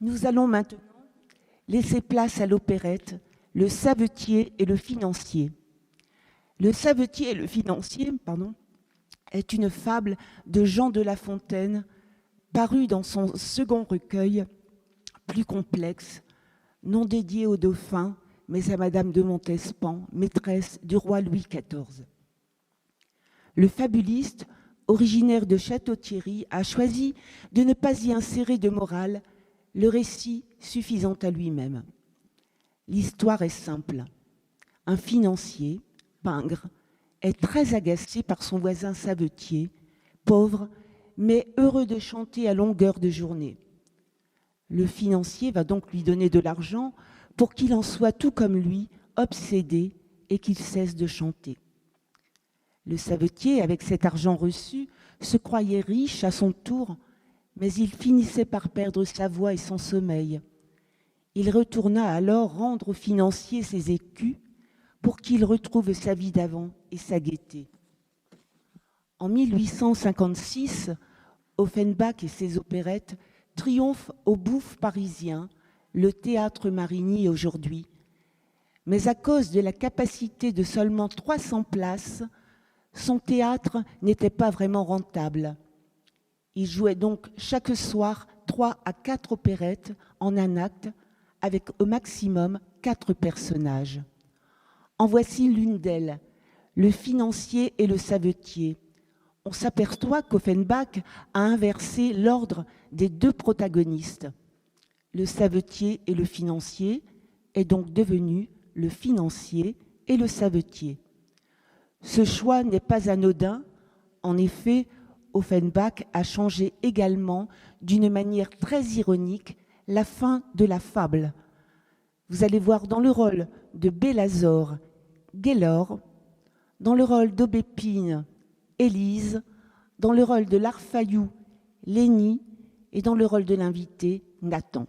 Nous allons maintenant laisser place à l'opérette, le savetier et le financier. Le savetier et le financier, est une fable de Jean de La Fontaine, parue dans son second recueil, plus complexe, non dédié au dauphin, mais à Madame de Montespan, maîtresse du roi Louis XIV. Le fabuliste, originaire de Château-Thierry, a choisi de ne pas y insérer de morale, le récit suffisant à lui-même. L'histoire est simple. Un financier, pingre, est très agacé par son voisin savetier, pauvre, mais heureux de chanter à longueur de journée. Le financier va donc lui donner de l'argent pour qu'il en soit tout comme lui, obsédé, et qu'il cesse de chanter. Le savetier, avec cet argent reçu, se croyait riche à son tour, mais il finissait par perdre sa voix et son sommeil. Il retourna alors rendre au financier ses écus pour qu'il retrouve sa vie d'avant et sa gaieté. En 1856, Offenbach et ses opérettes triomphent au Bouffe parisien, le théâtre Marigny aujourd'hui. Mais à cause de la capacité de seulement 300 places, son théâtre n'était pas vraiment rentable. Il jouait donc chaque soir 3 à 4 opérettes en un acte, avec au maximum 4 personnages. En voici l'une d'elles, le financier et le savetier. On s'aperçoit qu'Offenbach a inversé l'ordre des deux protagonistes. Le savetier et le financier est donc devenu le financier et le savetier. Ce choix n'est pas anodin. En effet, Offenbach a changé également, d'une manière très ironique, la fin de la fable. Vous allez voir dans le rôle de Bélazor, Gaylor, dans le rôle d'Aubépine, Élise, dans le rôle de Larfayou, Lénie, et dans le rôle de l'invité, Nathan.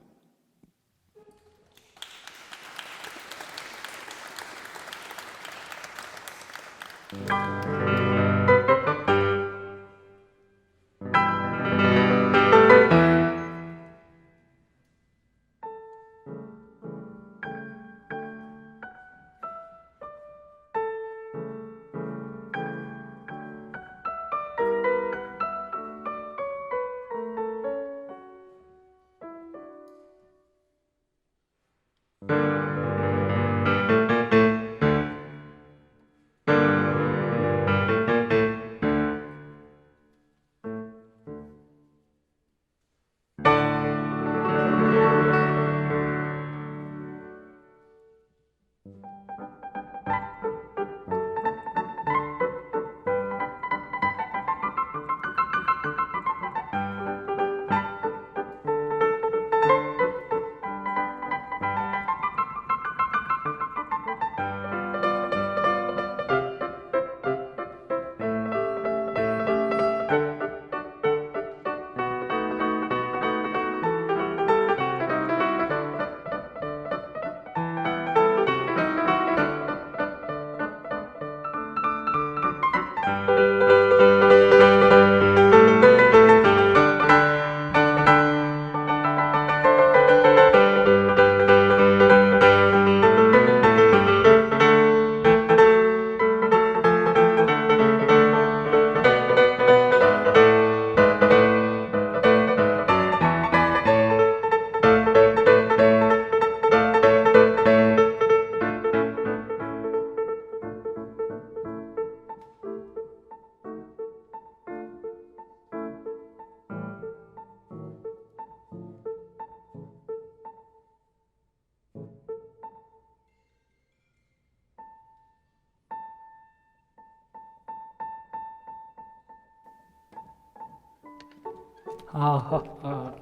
Ah, ah, ah.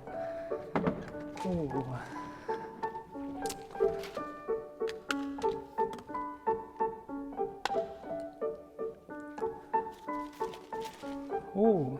Oh. Oh.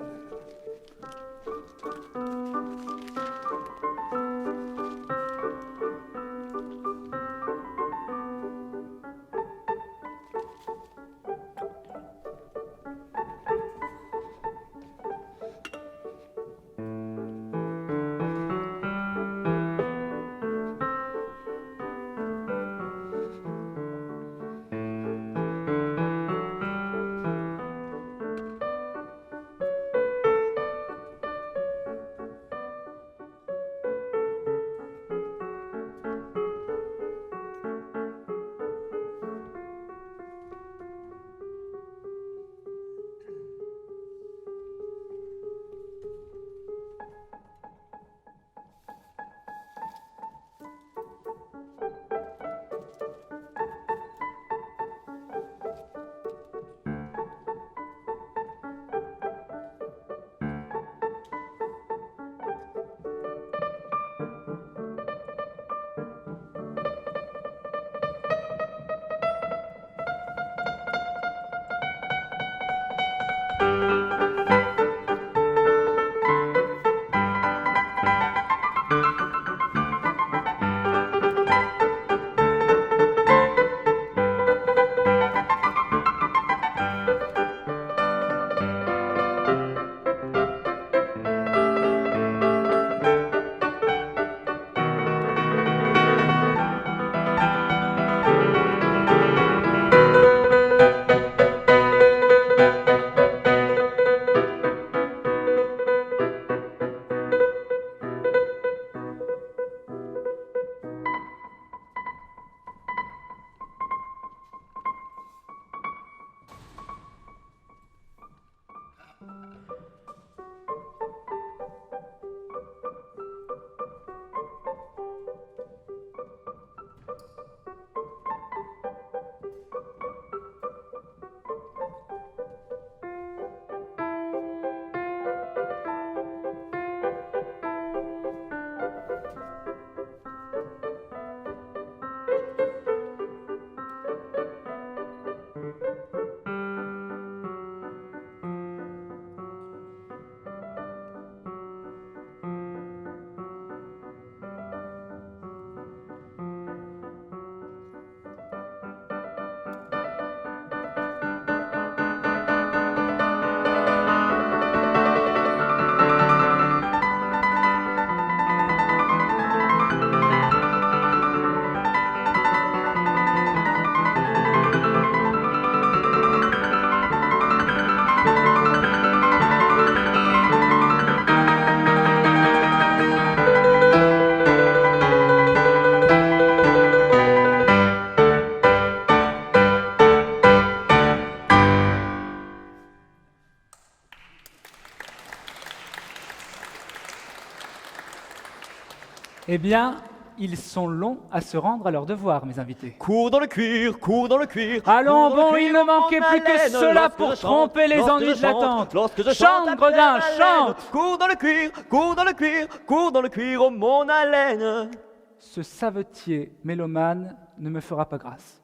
Eh bien, ils sont longs à se rendre à leur devoir, mes invités. Cours dans le cuir, cours dans le cuir. Allons, cours dans le bon, cuir, il ne manquait mon plus que haleine, cela lorsque pour je chante, tromper les lorsque ennuis je de la chante, tente. Lorsque je Chante, chante, Gredin, à pleine chante. haleine. Cours dans le cuir, cours dans le cuir, cours dans le cuir, oh mon haleine. Ce savetier mélomane ne me fera pas grâce,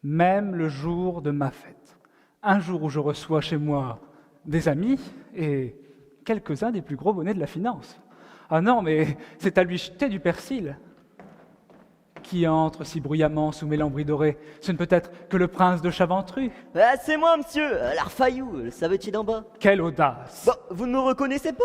même le jour de ma fête. Un jour où je reçois chez moi des amis et quelques-uns des plus gros bonnets de la finance. Ah non, mais c'est à lui jeter du persil. Qui entre si bruyamment sous mes lambris dorés? Ce ne peut être que le prince de Chaventru. Ah, c'est moi, monsieur, l'Arfaillou, le savetier d'en bas. Quelle audace! Bah, vous ne me reconnaissez pas?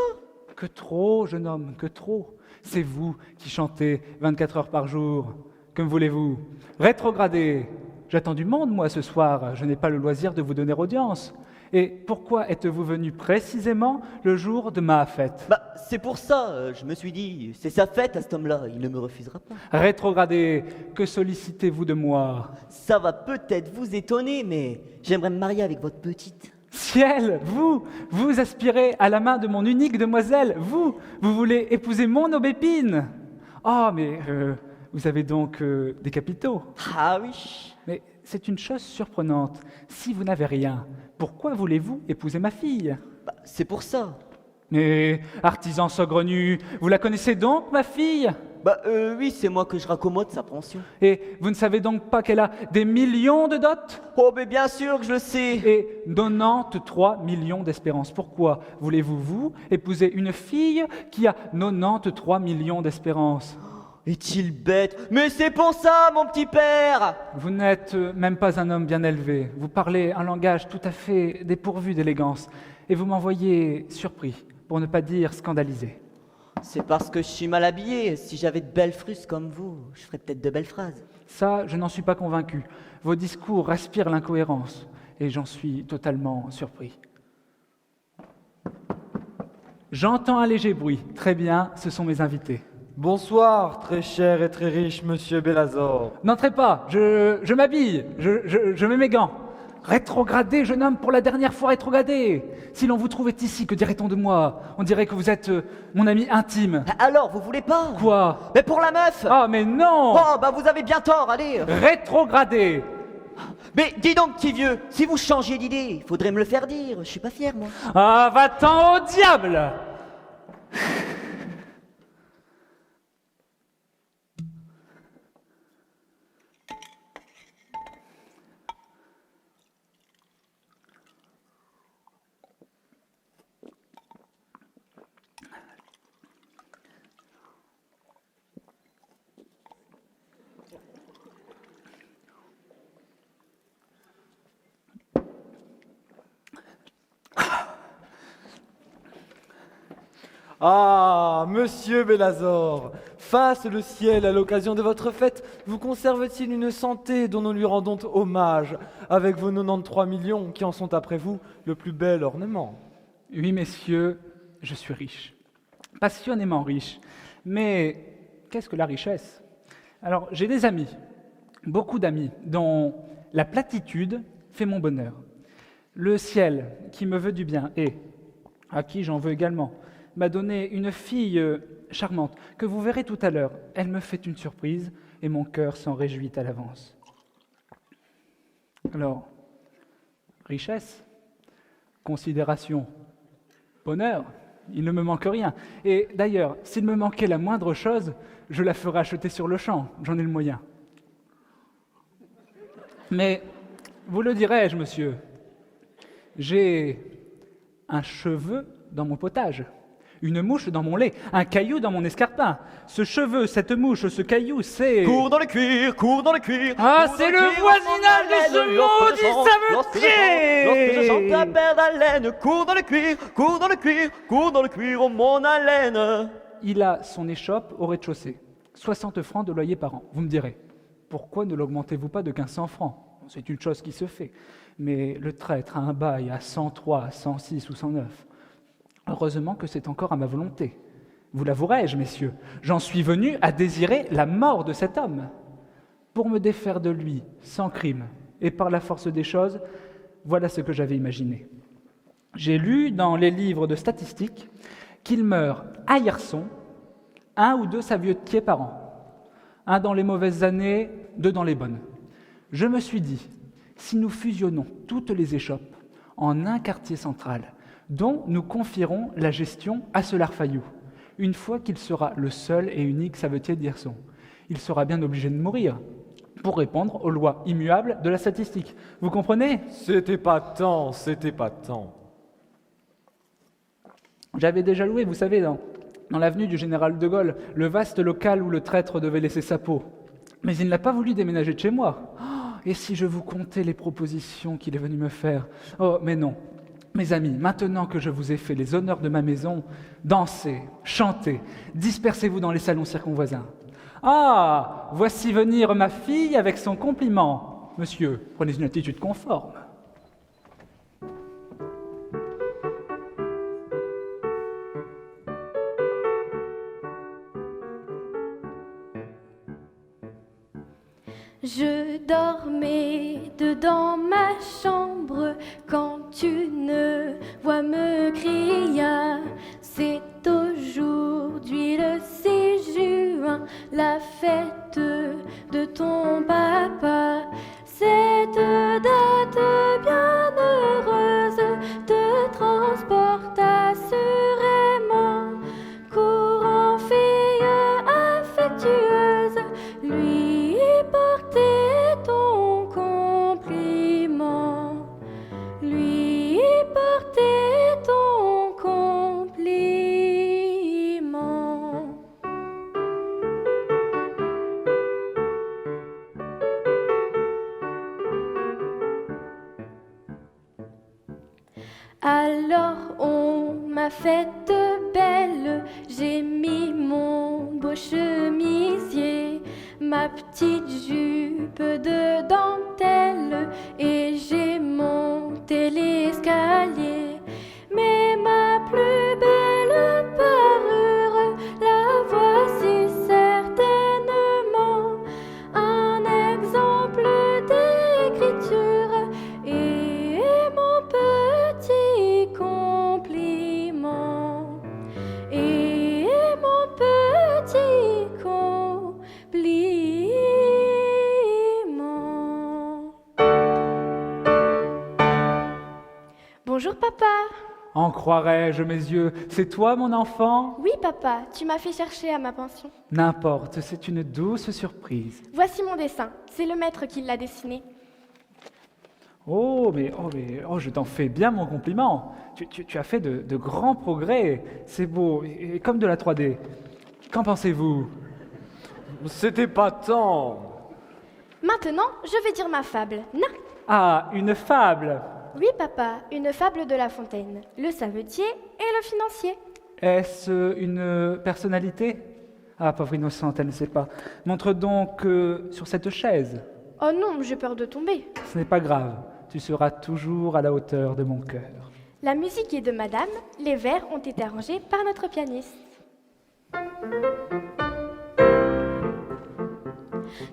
Que trop, jeune homme, que trop. C'est vous qui chantez 24 heures par jour. Que me voulez-vous? Rétrogradez. J'attends du monde, moi, ce soir. Je n'ai pas le loisir de vous donner audience. Et pourquoi êtes-vous venu précisément le jour de ma fête? Bah, c'est pour ça, je me suis dit, c'est sa fête à cet homme-là, il ne me refusera pas. Rétrogradez. Que sollicitez-vous de moi? Ça va peut-être vous étonner, mais j'aimerais me marier avec votre petite. Ciel, vous aspirez à la main de mon unique demoiselle, vous voulez épouser mon aubépine. Oh, mais vous avez donc des capitaux. Ah oui. Mais c'est une chose surprenante. Si vous n'avez rien, pourquoi voulez-vous épouser ma fille? Bah, c'est pour ça. Mais, artisan saugrenu, vous la connaissez donc, ma fille? Bah oui, c'est moi que je raccommode sa pension. Et vous ne savez donc pas qu'elle a des millions de dots? Oh, mais bien sûr que je le sais. Et 93 millions d'espérances. Pourquoi voulez-vous, vous, épouser une fille qui a 93 millions d'espérances? Est-il bête? Mais c'est pour ça, mon petit père. Vous n'êtes même pas un homme bien élevé. Vous parlez un langage tout à fait dépourvu d'élégance. Et vous m'envoyez surpris, pour ne pas dire scandalisé. C'est parce que je suis mal habillé. Si j'avais de belles frusques comme vous, je ferais peut-être de belles phrases. Ça, je n'en suis pas convaincu. Vos discours respirent l'incohérence, et j'en suis totalement surpris. J'entends un léger bruit. Très bien, ce sont mes invités. Bonsoir, très cher et très riche monsieur Bélazor. N'entrez pas, je m'habille, je mets mes gants. Rétrogradez, jeune homme, pour la dernière fois rétrogradez. Si l'on vous trouvait ici, que dirait-on de moi? On dirait que vous êtes mon ami intime. Alors, vous voulez pas? Quoi? Mais pour la meuf. Ah, mais non! Oh, bah vous avez bien tort, allez. Rétrogradez! Mais dis donc, petit vieux, si vous changiez d'idée, il faudrait me le faire dire. Je suis pas fier, moi. Ah, va-t'en au diable! Ah, monsieur Bélazor, fasse le ciel à l'occasion de votre fête, vous conserve-t-il une santé dont nous lui rendons hommage, avec vos 93 millions qui en sont après vous le plus bel ornement? Oui, messieurs, je suis riche. Passionnément riche. Mais qu'est-ce que la richesse? Alors, j'ai des amis, beaucoup d'amis, dont la platitude fait mon bonheur. Le ciel, qui me veut du bien, et à qui j'en veux également, m'a donné une fille charmante, que vous verrez tout à l'heure. Elle me fait une surprise, et mon cœur s'en réjouit à l'avance. Alors, richesse, considération, bonheur, il ne me manque rien. Et d'ailleurs, s'il me manquait la moindre chose, je la ferais acheter sur le champ, j'en ai le moyen. Mais, vous le dirai-je, monsieur, j'ai un cheveu dans mon potage, une mouche dans mon lait, un caillou dans mon escarpin. Ce cheveu, cette mouche, ce caillou, c'est... Cours dans le cuir, cours dans le cuir. Ah, cours c'est dans le cuir, voisinage de ce maudit savetier! Lorsque je chante la paire d'haleine, cours dans le cuir, cours dans le cuir, cours dans le cuir, oh mon haleine. Il a son échoppe au rez-de-chaussée. 60 francs de loyer par an. Vous me direz, pourquoi ne l'augmentez-vous pas de 1500 francs? C'est une chose qui se fait. Mais le traître a un bail à 103, 106 ou 109. Heureusement que c'est encore à ma volonté. Vous l'avouerai-je, messieurs, j'en suis venu à désirer la mort de cet homme. Pour me défaire de lui, sans crime, et par la force des choses, voilà ce que j'avais imaginé. J'ai lu dans les livres de statistiques qu'il meurt à Hirson 1 ou 2 savetiers par an. 1 dans les mauvaises années, 2 dans les bonnes. Je me suis dit, si nous fusionnons toutes les échoppes en un quartier central, dont nous confierons la gestion à Solar Fayou, une fois qu'il sera le seul et unique savetier d'Hirson, il sera bien obligé de mourir pour répondre aux lois immuables de la statistique. Vous comprenez ? C'était pas tant, c'était pas tant. J'avais déjà loué, vous savez, dans l'avenue du Général de Gaulle, le vaste local où le traître devait laisser sa peau. Mais il n'a pas voulu déménager de chez moi. Oh, et si je vous contais les propositions qu'il est venu me faire ? Oh, mais non. Mes amis, maintenant que je vous ai fait les honneurs de ma maison, dansez, chantez, dispersez-vous dans les salons circonvoisins. Ah, voici venir ma fille avec son compliment. Monsieur, prenez une attitude conforme. Je dormais dedans ma chambre quand une voix me cria: c'est aujourd'hui le 6 juin, la fête de ton papa. Cette date bien heureuse te transporte assurément. Courant fille affectueuse, lui porter ton compliment. Lui porter ton compliment. Alors on m'a faite belle, j'ai mis mon beau chemisier, ma petite jupe de dentelle, et j'ai monté l'escalier. Mais ma plus belle parure, la voici certainement, un exemple d'écriture et mon petit compliment. Et mon petit compliment. Bonjour papa. En croirais-je mes yeux, c'est toi mon enfant ? Oui papa, tu m'as fait chercher à ma pension. N'importe, c'est une douce surprise. Voici mon dessin, c'est le maître qui l'a dessiné. Oh, je t'en fais bien mon compliment. Tu as fait de grands progrès. C'est beau, et comme de la 3D. Qu'en pensez-vous ? C'était pas tant. Maintenant, je vais dire ma fable. Na. Ah, une fable. Oui papa, une fable de La Fontaine, le savetier et le financier. Est-ce une personnalité ? Ah, pauvre innocente, elle ne sait pas. Montre donc sur cette chaise. Oh non, j'ai peur de tomber. Ce n'est pas grave, tu seras toujours à la hauteur de mon cœur. La musique est de madame, les vers ont été arrangés par notre pianiste.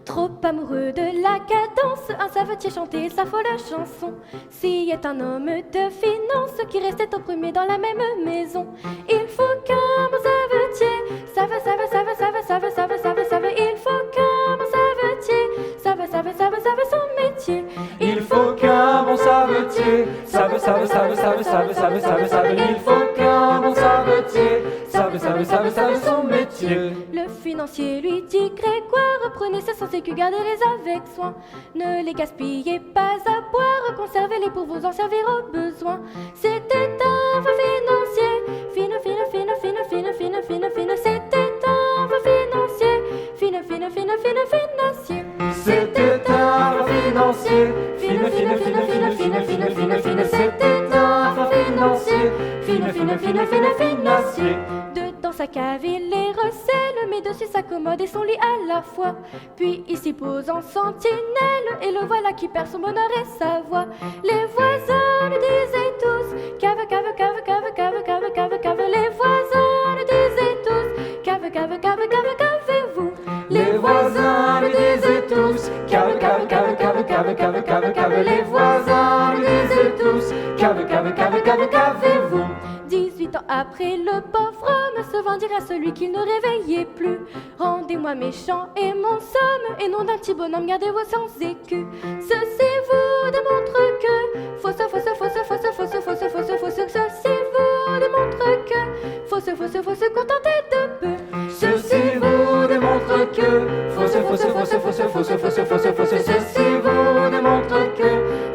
Trop amoureux de la cadence, un savetier chantait sa folle chanson. Si est un homme de finance qui restait opprimé dans la même maison. Il faut qu'un bon savetier save. Il faut qu'un bon savetier save son métier. Il faut qu'un bon savetier save. Il faut qu'un bon savetier save son métier. Le financier lui dit: Grégoire, prenez ces 100 écus, gardez-les avec soin. Ne les gaspillez pas à boire, conservez-les pour vous en servir au besoin. C'était un vrai financier, fine. C'était un vrai financier, fine. C'était un vrai financier, fine. C'était un vrai financier, Dedans sa cave, il les recèle, met dessus sa commode et son lit à la fois. Puis il s'y pose en sentinelle, et le voilà qui perd son bonheur et sa voix. Les voisins le disaient tous: cave. Les voisins le disaient tous: cavez-vous. Les voisins le disaient tous: cave. Les voisins le disaient tous: cavez-vous. 18 ans après le pauvre homme se vendit à celui qui ne réveillait plus. Rendez-moi mes champs et mon somme, et non d'un petit bonhomme, gardez-vous sans écus. Ceci vous démontre que fausse, ceci vous démontre que fausse, contentez de peu. Ceci vous démontre que fausse, ceci vous démontre que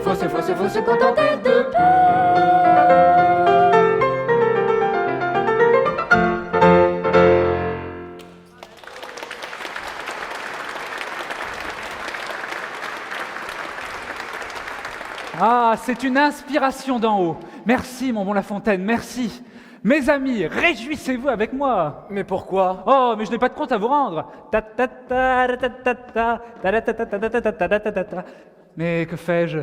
fausse, contentez de peu. Ah, c'est une inspiration d'en haut. Merci, mon bon La Fontaine, merci. Mes amis, réjouissez-vous avec moi. Mais pourquoi? Oh, mais je n'ai pas de compte à vous rendre. Mais que fais-je?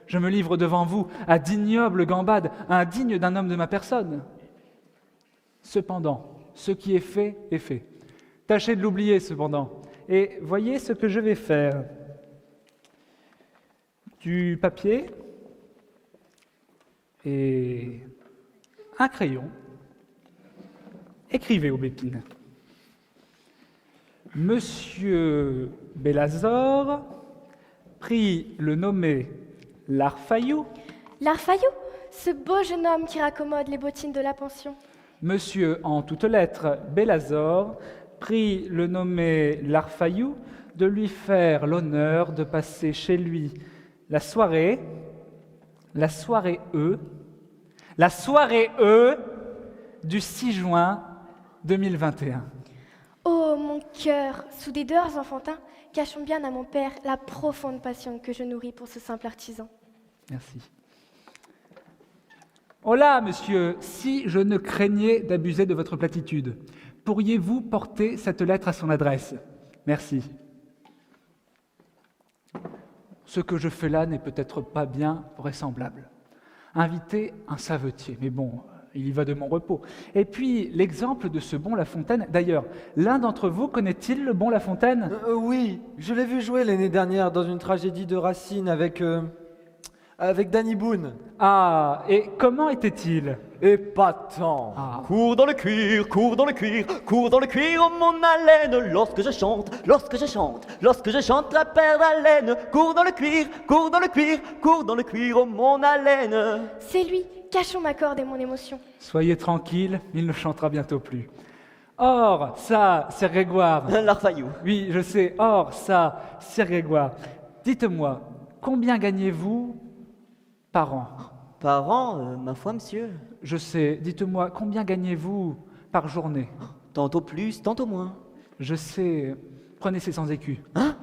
Je me livre devant vous à d'ignobles gambades, indignes d'un homme de ma personne. Cependant, ce qui est fait est fait. Tâchez de l'oublier, cependant. Et voyez ce que je vais faire. Du papier et un crayon. Écrivez, Aubépine. Monsieur Bélazor prit le nommé Larfayou. Larfayou, ce beau jeune homme qui raccommode les bottines de la pension. Monsieur, en toutes lettres, Bélazor prit le nommé Larfayou de lui faire l'honneur de passer chez lui la soirée du 6 juin 2021. Oh mon cœur, sous des dehors enfantins, cachons bien à mon père la profonde passion que je nourris pour ce simple artisan. Merci. Oh là, monsieur, si je ne craignais d'abuser de votre platitude, pourriez-vous porter cette lettre à son adresse? Merci. Ce que je fais là n'est peut-être pas bien vraisemblable. Inviter un savetier, mais bon, il y va de mon repos. Et puis, l'exemple de ce bon La Fontaine. D'ailleurs, l'un d'entre vous connaît-il le bon La Fontaine? Oui, je l'ai vu jouer l'année dernière dans une tragédie de Racine avec Danny Boone. Ah, et comment était-il? Épatant. Ah, Cours dans le cuir, cours dans le cuir, cours dans le cuir, oh mon haleine, lorsque je chante, la paire d'haleine, cours dans le cuir, cours dans le cuir, cours dans le cuir, oh mon haleine. C'est lui, cachons ma corde et mon émotion. soyez tranquille, il ne chantera bientôt plus. Or, ça, Sir Grégoire. Larfayou. Oui, je sais. Or, ça, Sir Grégoire. Dites-moi, combien gagnez-vous par an? Par an, ma foi, monsieur. Je sais. Dites-moi, combien gagnez-vous par journée? Tantôt plus, tantôt moins. Je sais. Prenez ces 100 écus. Hein?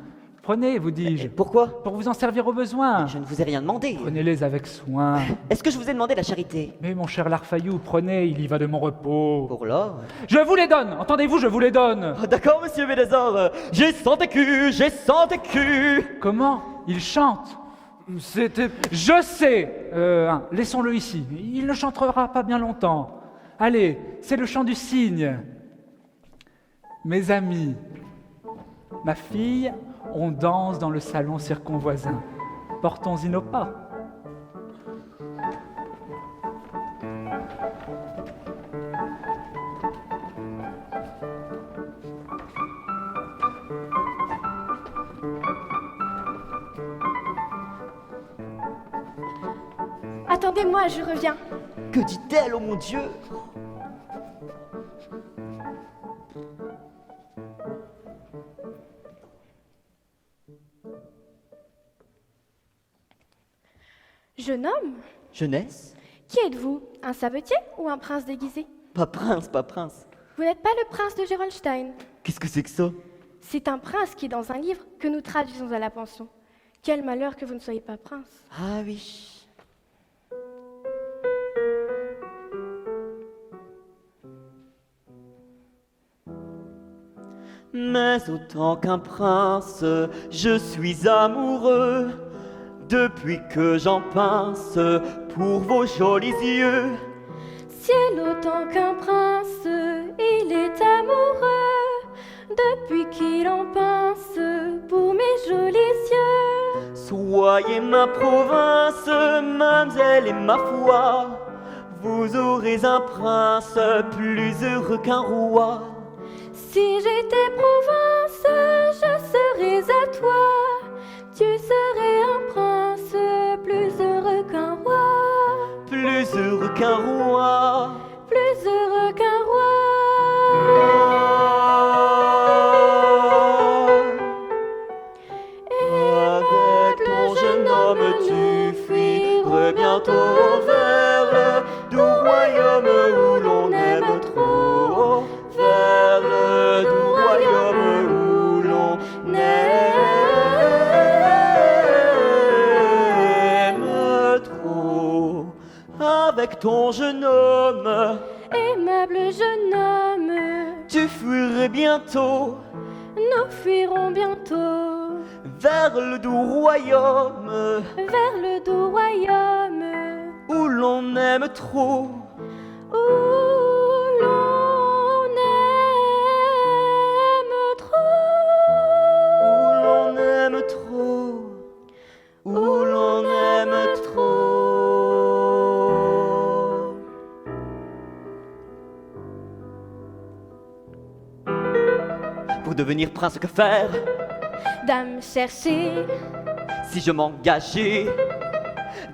Prenez, vous dis-je, Pourquoi? pour vous en servir au besoin. Je ne vous ai rien demandé. Prenez-les avec soin. Est-ce que je vous ai demandé la charité? Mais mon cher Larfayou, prenez, il y va de mon repos. Pour l'or? Je vous les donne, entendez-vous, je vous les donne. Oh, d'accord, monsieur Bélazor, j'ai 100 écus, j'ai 100 écus. Comment? Il chante. C'était... Je sais. Laissons-le ici. Il ne chantera pas bien longtemps. Allez, c'est le chant du cygne. Mes amis, ma fille, on danse dans le salon circonvoisin. Portons-y nos pas. Attendez-moi, je reviens. Que dit-elle, oh mon Dieu? Jeune homme, Jeunesse? qui êtes-vous? Un savetier ou un prince déguisé? Pas prince, pas prince. Vous n'êtes pas le prince de Gerolstein. Qu'est-ce que c'est que ça? C'est un prince qui est dans un livre que nous traduisons à la pension. Quel malheur que vous ne soyez pas prince. Ah oui. Mais autant qu'un prince, je suis amoureux. Depuis que j'en pince pour vos jolis yeux. Ciel autant qu'un prince, il est amoureux. Depuis qu'il en pince pour mes jolis yeux. Soyez ma province, mademoiselle, et ma foi, vous aurez un prince plus heureux qu'un roi. Si j'étais Provence, je serais à toi. Tu serais un prince plus heureux qu'un roi. Plus heureux qu'un roi. Plus heureux qu'un roi. Avec ton jeune homme, tu fuirais bientôt vers le doux royaume où l'on aime trop. Vers le doux royaume où l'on aime trop. Avec ton jeune homme, Aimable jeune homme, tu fuirais bientôt nous fuirons bientôt vers le doux royaume vers le doux royaume où l'on aime trop. où l'on aime trop. Où l'on aime trop. Où l'on aime trop. Pour devenir prince, que faire? Dame chercher, Si je m'engageais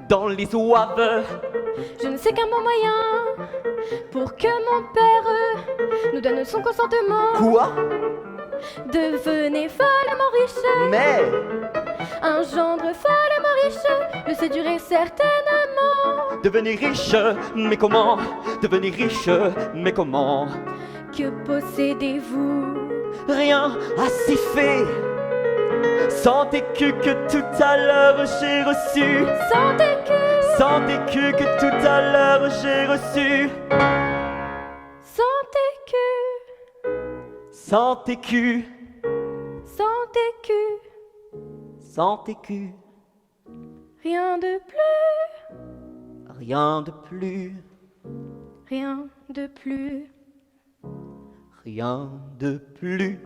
dans les ouaves, je ne sais qu'un bon moyen pour que mon père nous donne son consentement. quoi? Devenez follement riche, Mais un gendre follement riche, le séduirait certainement. devenir riche, mais comment? Devenir riche, mais comment? Que possédez-vous? Rien assez fait. Sans écus que tout à l'heure j'ai reçu. Sans écus, Sans écus que tout à l'heure j'ai reçu. sans écus, Sans écus. sans écus, Sans écus. rien de plus, Rien de plus. rien de plus. Rien de plus.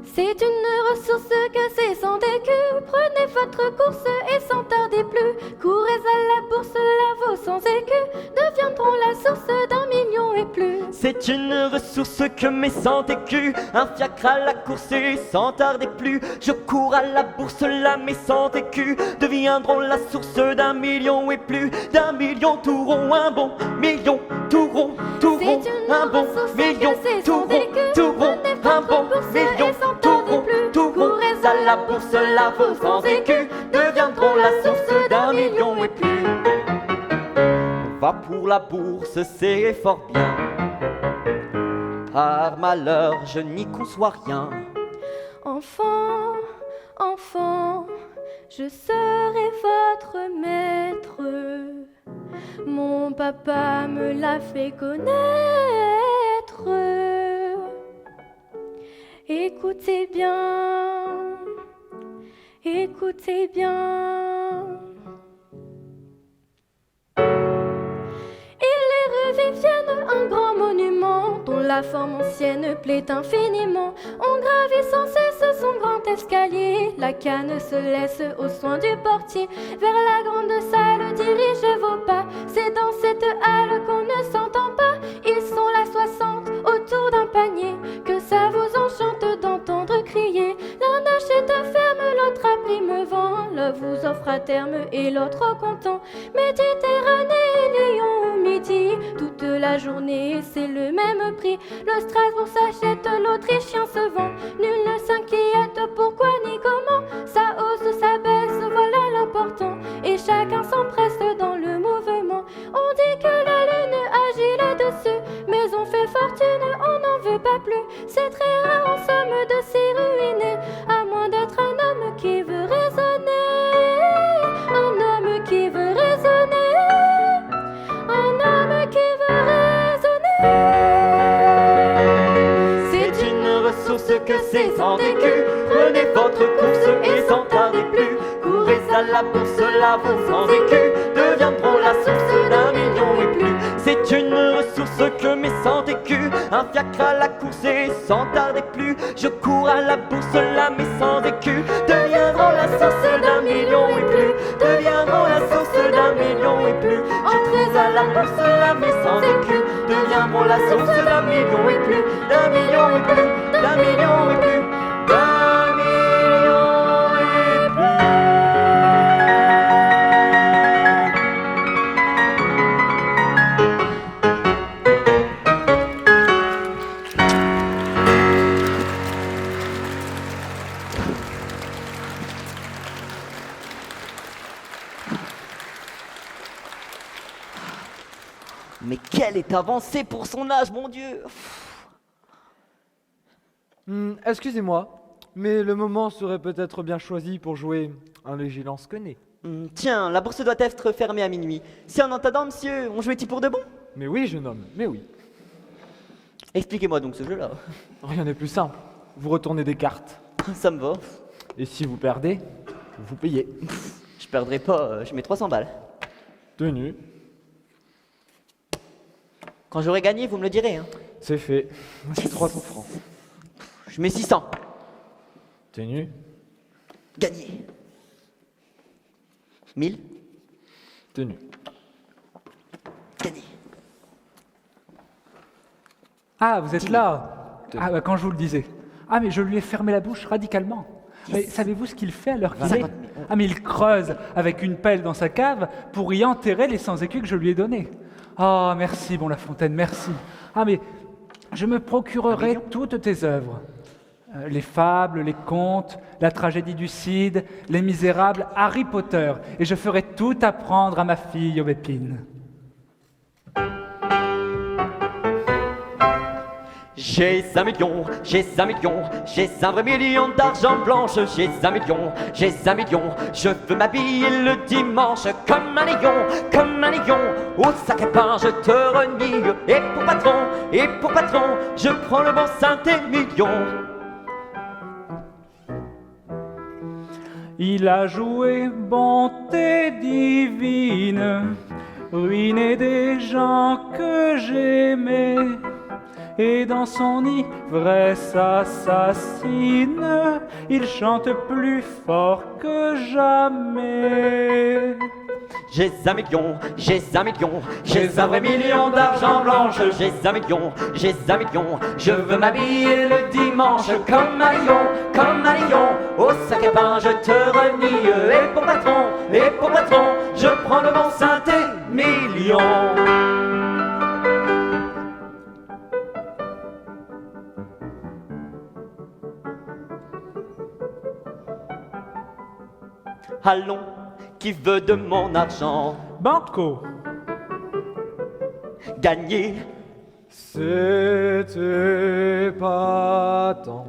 C'est une ressource que c'est sans écus. Prenez votre course et sans tarder plus. Courez à la bourse, là vos sans écus deviendront la source d'1 million et plus. C'est une ressource que mes 100 écus. Un fiacre à la course et sans tarder plus. Je cours à la bourse, là mes 100 écus deviendront la source d'1 million et plus. D'1 million tout rond, un bon million tout rond, tout rond, C'est une un bon ressource million que c'est tout sans rond, écus. tout rond, Prenez un votre bon bourse million et sans tout tarder rond, plus. tout rond. Courez À la bourse, là vos 100 écus deviendront la source d'1 million et plus. On va pour la bourse, c'est fort bien. Par malheur, je n'y conçois rien. Enfant, enfant, je serai votre maître. Mon papa me l'a fait connaître. Écoutez bien, écoutez bien. Et les rues Vivienne, un grand monument dont la forme ancienne plaît infiniment. On gravit sans cesse son grand escalier. La canne se laisse aux soins du portier. Vers la grande salle dirigez vos pas. C'est dans cette halle qu'on ne s'entend pas. Ils sont là 60 autour d'un panier. Que ça vous enchante d'entendre crier. L'un achète à ferme, l'autre à prime vend. L'un vous offre à terme et l'autre content. Méditerranée, Lyon ou Midi, toute la journée c'est le même prix. Le Strasbourg s'achète, l'Autrichien se vend. Nul ne s'inquiète pourquoi ni comment. Ça hausse, ça baisse, voilà l'important. Et chacun s'empresse dans le mouvement. On dit que la lune agit là-dessus, mais on fait fortune, on n'en veut pas plus. C'est très rare en somme de s'y ruiner, à moins d'être un homme qui veut raisonner. Un homme qui veut raisonner. Un homme qui veut raisonner. C'est une ressource que c'est sans écus. Prenez votre course et sans tarder plus. Courez à la bourse, là vos 100 écus deviendront la source d'1 million et plus. C'est une ressource que mes 100 écus. Un fiacre à la course et sans tarder plus. Je cours à la bourse, là mes 100 écus deviendront la source d'1 million et plus. Deviendront la source d'1 million et plus. Je cours à la pour se laver sans écus devient bon la source d'un million et plus, d'un million et plus, d'un million et plus, d'un million et plus. Mais quelle est avancée pour son âge, mon Dieu! Excusez-moi, mais le moment serait peut-être bien choisi pour jouer un léger lance-connaît. Tiens, la bourse doit être fermée à minuit. Si en entendant, monsieur, on jouait-il pour de bon? Mais oui, jeune homme, mais oui. Expliquez-moi donc ce jeu-là. Rien n'est plus simple. Vous retournez des cartes. Ça me va. Et si vous perdez, vous payez. Je perdrai pas, je mets 300 balles. Tenu. Quand j'aurai gagné, vous me le direz. Hein. C'est fait. C'est 300 francs. Je mets 600. Tenu. Gagné. 1000. Tenu. Gagné. Ah, vous êtes là. Ah, bah, quand je vous le disais. Ah, mais je lui ai fermé la bouche radicalement. Mais savez-vous ce qu'il fait à l'heure qu'il est? Ah, mais il creuse avec une pelle dans sa cave pour y enterrer les 100 écus que je lui ai donnés. Ah, merci, bon La Fontaine, merci. Ah, mais je me procurerai toutes tes œuvres. Les fables, les contes, la tragédie du Cid, les Misérables, Harry Potter. Et je ferai tout apprendre à ma fille Aubépine. J'ai 1 million, j'ai 1 million, j'ai un vrai million d'argent blanche. J'ai 1 million, j'ai 1 million, je veux m'habiller le dimanche comme un lion, au sacré pain je te renie. Et pour patron, je prends le bon Saint-Émilion. Il a joué bonté divine, ruiné des gens que j'aimais, et dans son ivresse assassine, il chante plus fort que jamais. J'ai 1 million, j'ai 1 million, j'ai un vrai million d'argent blanche. J'ai 1 million, j'ai 1 million, je veux m'habiller le dimanche comme un lion, au sacré pain je te renie. Et pour patron, je prends le bon Saint-Émilion. Allons, qui veut de mon argent? Banco. Gagné. C'était pas tant.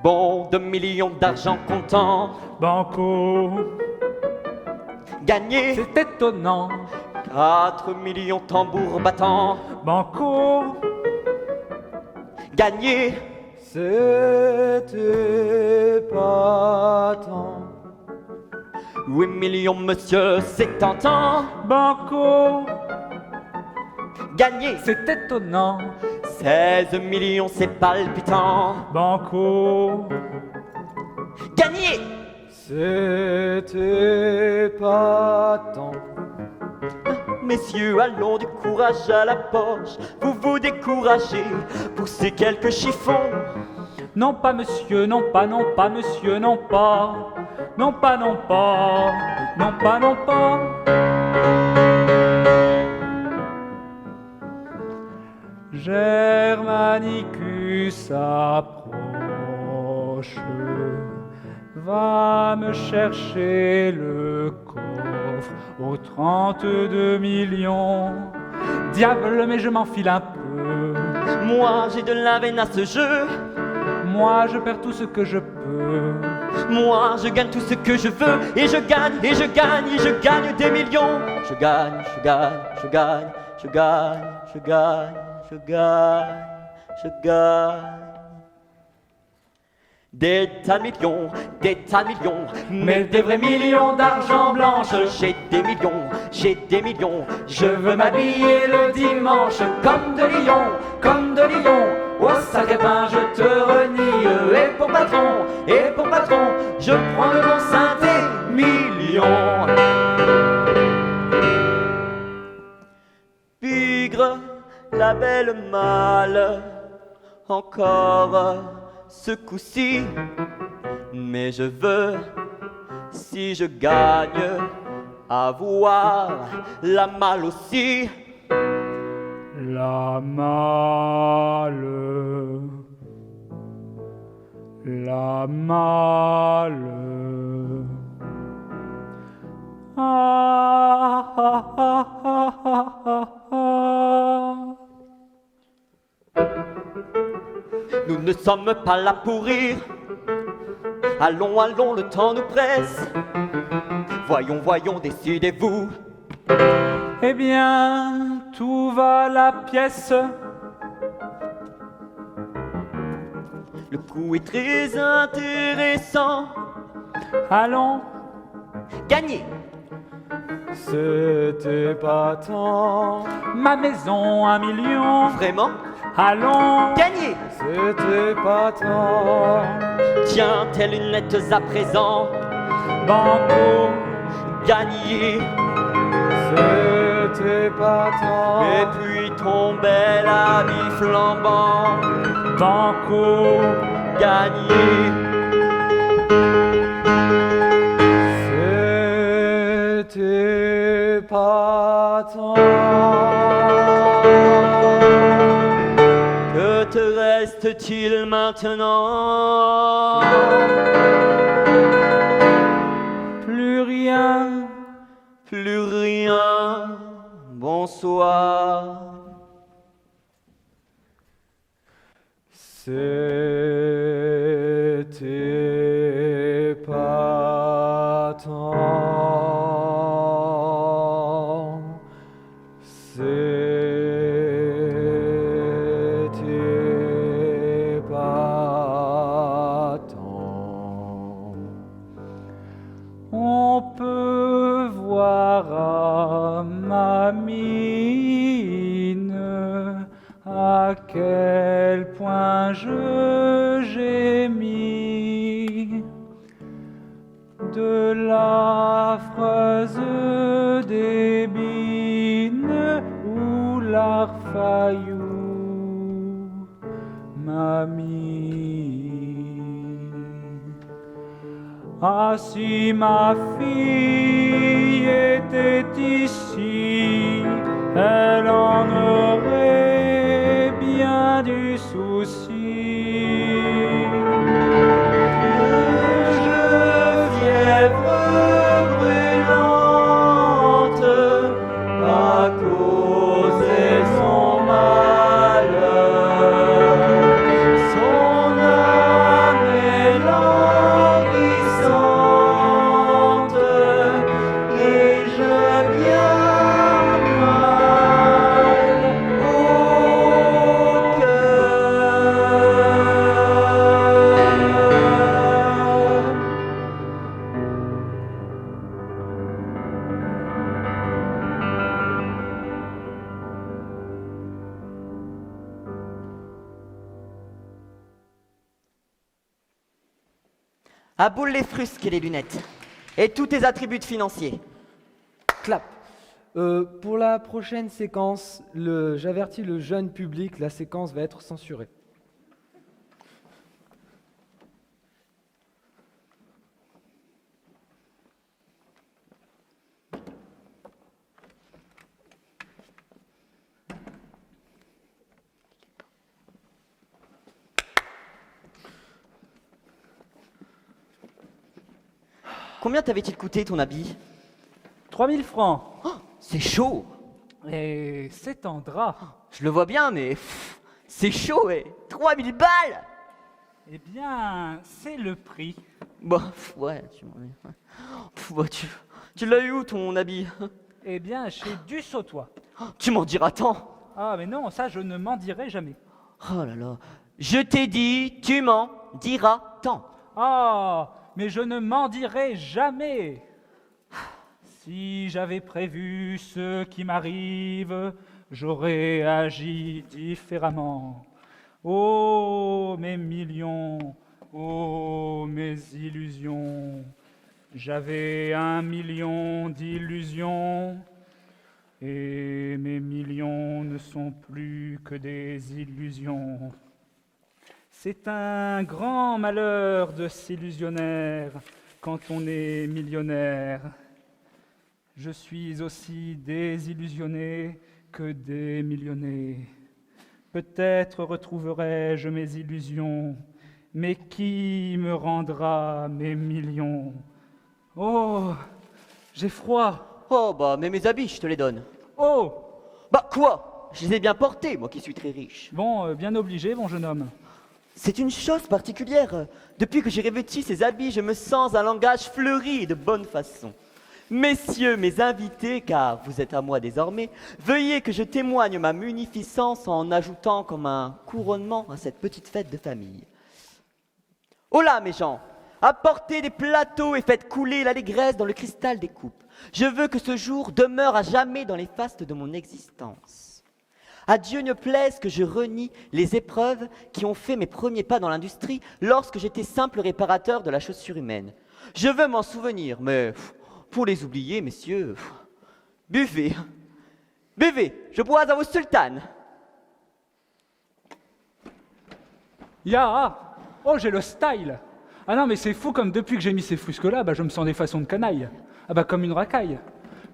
Bon, 2 millions d'argent comptant. Banco. Gagné. C'est étonnant. 4 millions tambour battant. Banco. Gagné. C'était pas tant. 8 millions, monsieur, c'est tentant. Banco. Gagné. C'est étonnant. 16 millions, c'est palpitant. Banco. Gagné. C'était pas tant. Messieurs, allons du courage à la poche. Vous vous découragez pour ces quelques chiffons. Non pas monsieur, non pas, non pas monsieur, non pas. Non pas, non pas. Non pas, non pas. Germanicus approche, va me chercher le coffre aux 32 millions. Diable, mais je m'enfile un peu. Moi, j'ai de la veine à ce jeu. Moi, je perds tout ce que je peux. Moi, je gagne tout ce que je veux. Et je gagne, et je gagne, et je gagne des millions. Je gagne, je gagne, je gagne, je gagne, je gagne, je gagne, je gagne. Des tas de millions, des tas de millions, mais des vrais millions d'argent blanche. J'ai des millions, je veux m'habiller le dimanche comme de lion, au sacré pain je te renie. Et pour patron, je prends le bon Saint-Émilion. la belle Malle, encore ce coup-ci. Mais je veux, si je gagne, avoir la Malle aussi. La Malle, la Malle. Ah, ah, ah, ah, ah, ah, ah. Nous ne sommes pas là pour rire. Allons, allons, le temps nous presse. Voyons, voyons, décidez-vous. Eh bien, tout va la pièce. Le coup est très intéressant. Allons, Gagnez. C'était pas tant. ma maison, 1 million. Vraiment? Allons, Gagnez. C'était pas tant. Tiens, tes lunettes à présent. banco, Gagnez. C'était pas tant. Et puis ton bel habit flambant. banco, Gagnez. C'était pas tant. Que te reste-t-il maintenant? plus rien. Plus rien. Bonsoir. C'était pas tant. C'était pas tant. On peut voir à ma mine à quel point je gémis de l'affreuse débine où l'arfaillou m'a mis. Ah, si ma fille était ici, elle en aurait bien du souci. Fièvre brûlante a causé son malheur. Son âme est languissante et je viens mal au cœur. À boule les frusques et les lunettes. Et tous tes attributs financiers. Clap. Pour la prochaine séquence, j'avertis le jeune public, la séquence va être censurée. Combien t'avait-il coûté ton habit? 3000 francs. C'est chaud. Et c'est en drap. Je le vois bien, mais c'est chaud, 3000 balles. Eh bien, c'est le prix. Bon, ouais, tu l'as eu où ton habit? Eh bien, chez Dussautois. Tu m'en diras tant. Ah, mais non, ça, je ne m'en dirai jamais. Oh là là. Je t'ai dit, tu m'en diras tant. Ah, mais je ne m'en dirai jamais. Si j'avais prévu ce qui m'arrive, j'aurais agi différemment. Oh, mes millions, oh, mes illusions. J'avais 1 million d'illusions, Et mes millions ne sont plus que des illusions. C'est un grand malheur de s'illusionnaire quand on est millionnaire. Je suis aussi désillusionné que démillionné. Peut-être retrouverai-je mes illusions, mais qui me rendra mes millions? Oh, j'ai froid. Oh, bah, mais mes habits, je te les donne. Oh, Bah, quoi? Je les ai bien portés, moi qui suis très riche. bon, bien obligé, bon jeune homme. C'est une chose particulière. Depuis que j'ai revêtu ces habits, je me sens un langage fleuri et de bonne façon. Messieurs, mes invités, car vous êtes à moi désormais, veuillez que je témoigne ma munificence en ajoutant comme un couronnement à cette petite fête de famille. Oh là, mes gens, apportez des plateaux et faites couler l'allégresse dans le cristal des coupes. Je veux que ce jour demeure à jamais dans les fastes de mon existence. À Dieu ne plaise que je renie les épreuves qui ont fait mes premiers pas dans l'industrie lorsque j'étais simple réparateur de la chaussure humaine. Je veux m'en souvenir, mais pour les oublier, messieurs, buvez. Buvez, je bois à vos sultanes. Ya! Oh, j'ai le style! Ah non, mais c'est fou comme depuis que j'ai mis ces fusques-là, je me sens des façons de canaille. Ah comme une racaille.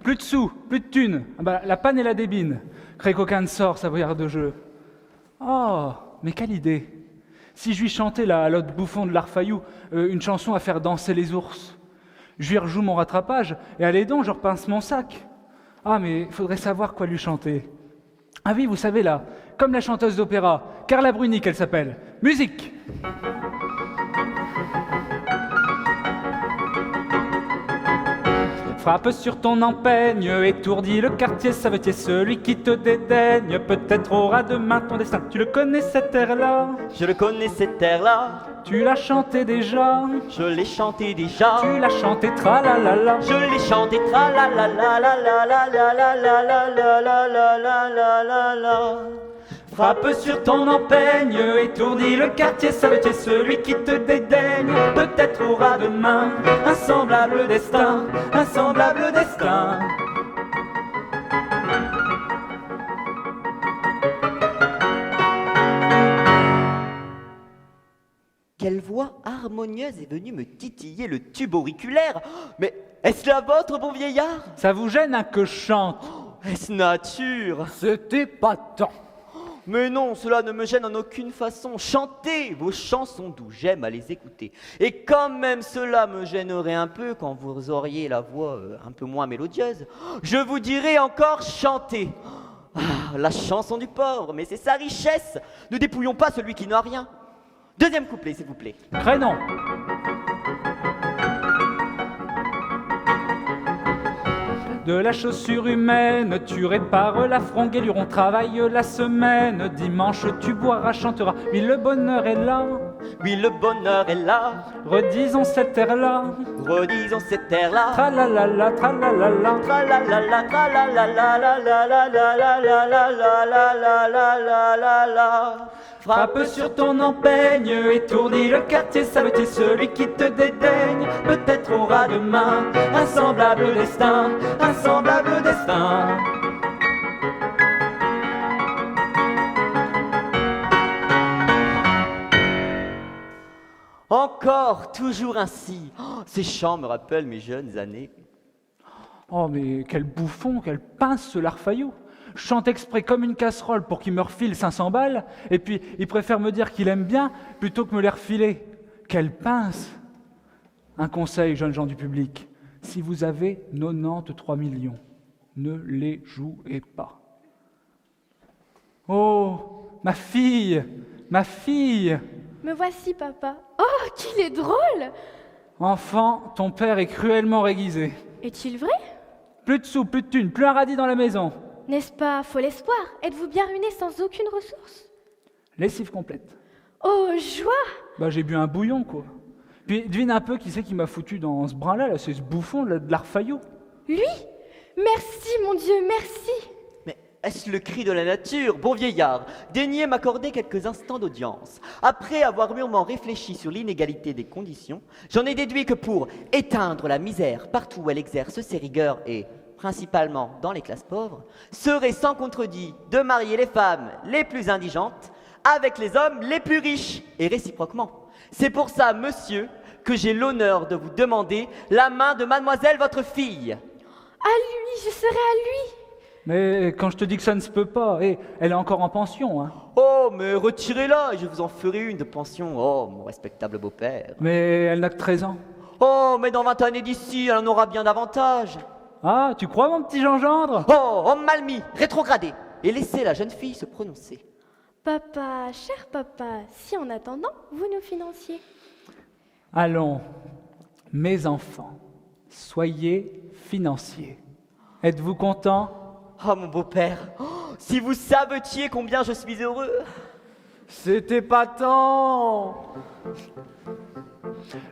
Plus de sous, plus de thunes. La panne et la débine. Crée qu'aucun ne sort, savoyard de jeu. Oh, mais quelle idée! Si je lui chantais à l'autre bouffon de l'Arfaillou une chanson à faire danser les ours. Je lui rejoue mon rattrapage, et allez donc, je repince mon sac. Ah, mais il faudrait savoir quoi lui chanter. Ah oui, vous savez là, comme la chanteuse d'opéra, Carla Bruni qu'elle s'appelle. Musique! Frappe sur ton empeigne, étourdis le quartier savetier, celui qui te dédaigne, peut-être aura demain ton destin. Tu le connais cet air-là? Je le connais cet air-là, Tu l'as chanté déjà? je l'ai chanté déjà. Tu l'as chanté tra-la-la-la. Je l'ai chanté tra la la la la la la la la la la la la la la la la. Frappe sur ton empeigne, étourdis le quartier savetier, celui qui te dédaigne, peut-être aura demain un semblable destin, un semblable destin. Quelle voix harmonieuse est venue me titiller le tube auriculaire. Mais est-ce la vôtre, bon vieillard? Ça vous gêne que je chante? Est-ce nature? C'était pas tant. Mais non, cela ne me gêne en aucune façon. Chantez vos chansons doux, j'aime à les écouter. Et quand même cela me gênerait un peu quand vous auriez la voix un peu moins mélodieuse, je vous dirai encore chanter. Ah, la chanson du pauvre, mais c'est sa richesse. Ne dépouillons pas celui qui n'a rien. Deuxième couplet, s'il vous plaît. Prénom. De la chaussure humaine, tu répares la fronguelure, on travaille la semaine, dimanche tu boiras, chanteras, oui le bonheur est là, Oui, le bonheur est là. redisons cette air-là, Redisons cet air-là. tra-la-la-la, tra-la-la-la. Tra la la la tra la la la la la la la la la la la la la la la. Frappe sur ton empeigne, étourdis le quartier savetier, celui qui te dédaigne, peut-être aura demain un semblable destin, un semblable destin. Encore, toujours ainsi. Oh, ces chants me rappellent mes jeunes années. Oh mais quel bouffon, quel pince ce Larfaillou. Je chante exprès comme une casserole pour qu'il me refile 500 balles, et puis il préfère me dire qu'il aime bien plutôt que me les refiler. Quelle pince! Un conseil, jeunes gens du public, si vous avez 93 millions, ne les jouez pas. Oh, ma fille! Ma fille! Me voici, papa. Oh, qu'il est drôle! Enfant, ton père est cruellement réguisé. Est-il vrai? Plus de sous, plus de thunes, plus un radis dans la maison. N'est-ce pas fol espoir? Êtes-vous bien ruiné sans aucune ressource? Lessive complète. Oh, joie! J'ai bu un bouillon, quoi. Puis devine un peu qui c'est qui m'a foutu dans ce brin-là, là, c'est ce bouffon de l'Arfaillou. Lui? Merci, mon Dieu, merci! Mais est-ce le cri de la nature, bon vieillard? Daignez m'accorder quelques instants d'audience. Après avoir mûrement réfléchi sur l'inégalité des conditions, j'en ai déduit que pour éteindre la misère partout où elle exerce ses rigueurs et principalement dans les classes pauvres, serait sans contredit de marier les femmes les plus indigentes avec les hommes les plus riches, et réciproquement. C'est pour ça, monsieur, que j'ai l'honneur de vous demander la main de mademoiselle votre fille. À lui, je serai à lui. Mais quand je te dis que ça ne se peut pas, elle est encore en pension, hein. Oh, mais retirez-la et je vous en ferai une de pension. Oh, mon respectable beau-père. Mais elle n'a que 13 ans. Oh, mais dans 20 années d'ici, elle en aura bien davantage. Ah, tu crois, mon petit Jean-Gendre? Oh, homme mal mis, rétrogradé. Et laissez la jeune fille se prononcer. Papa, cher papa, si en attendant, vous nous financiez. Allons, mes enfants, soyez financiers. Êtes-vous contents? Oh, mon beau-père, oh, si vous savetiez combien je suis heureux. C'est épatant.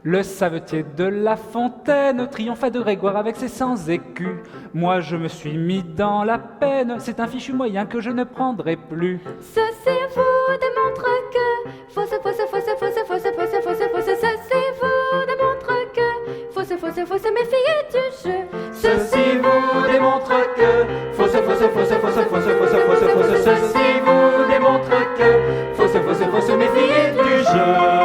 Le savetier de La Fontaine triompha de Grégoire avec ses 100 écus. Moi, je me suis mis dans la peine. C'est un fichu moyen que je ne prendrai plus. Ceci vous démontre que fausse, méfiez du jeu. Ceci vous démontre que ceci vous démontre que méfiez du jeu.